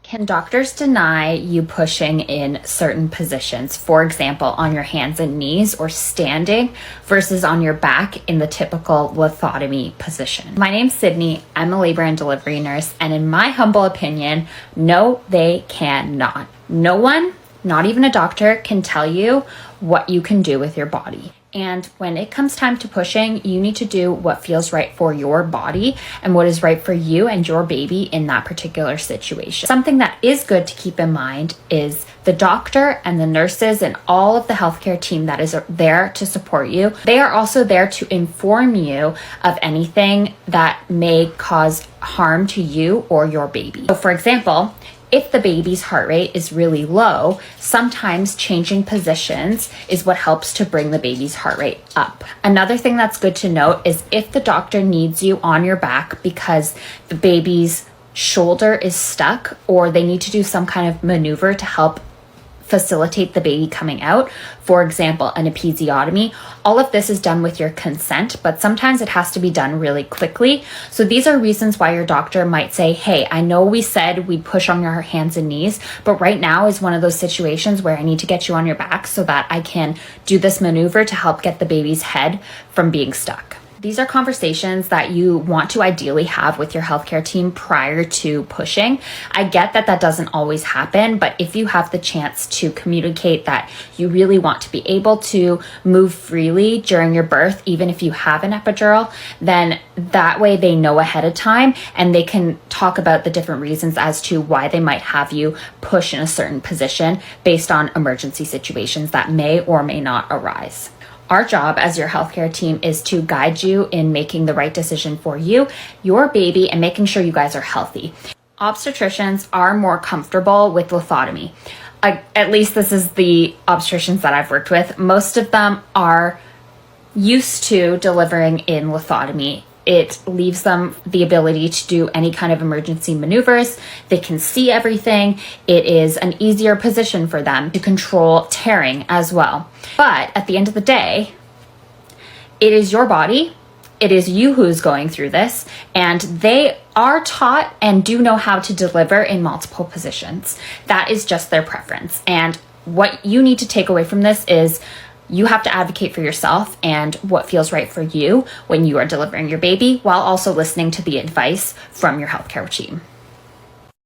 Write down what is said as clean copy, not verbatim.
Can doctors deny you pushing in certain positions? For example, on your hands and knees or standing versus on your back in the typical lithotomy position. My name's Sydney. I'm a labor and delivery nurse, and in my humble opinion, no, they cannot. No one, not even a doctor, can tell you what you can do with your body. And when it comes time to pushing, you need to do what feels right for your body and what is right for you and your baby in that particular situation. Something that is good to keep in mind is the doctor and the nurses and all of the healthcare team that is there to support you. They are also there to inform you of anything that may cause harm to you or your baby. So for example, if the baby's heart rate is really low, sometimes changing positions is what helps to bring the baby's heart rate up. Another thing that's good to note is if the doctor needs you on your back because the baby's shoulder is stuck or they need to do some kind of maneuver to help facilitate the baby coming out, for example, an episiotomy, all of this is done with your consent, but sometimes it has to be done really quickly. So these are reasons why your doctor might say, hey, I know we said we'd push on your hands and knees, but right now is one of those situations where I need to get you on your back so that I can do this maneuver to help get the baby's head from being stuck. These are conversations that you want to ideally have with your healthcare team prior to pushing. I get that that doesn't always happen, but if you have the chance to communicate that you really want to be able to move freely during your birth, even if you have an epidural, then that way they know ahead of time and they can talk about the different reasons as to why they might have you push in a certain position based on emergency situations that may or may not arise. Our job as your healthcare team is to guide you in making the right decision for you, your baby, and making sure you guys are healthy. Obstetricians are more comfortable with lithotomy. At least this is the obstetricians that I've worked with. Most of them are used to delivering in lithotomy. It leaves them the ability to do any kind of emergency maneuvers. They can see everything. It is an easier position for them to control tearing as well. But at the end of the day, it is your body. It is you who's going through this, and they are taught and do know how to deliver in multiple positions. That is just their preference. And what you need to take away from this is you have to advocate for yourself and what feels right for you when you are delivering your baby, while also listening to the advice from your healthcare team.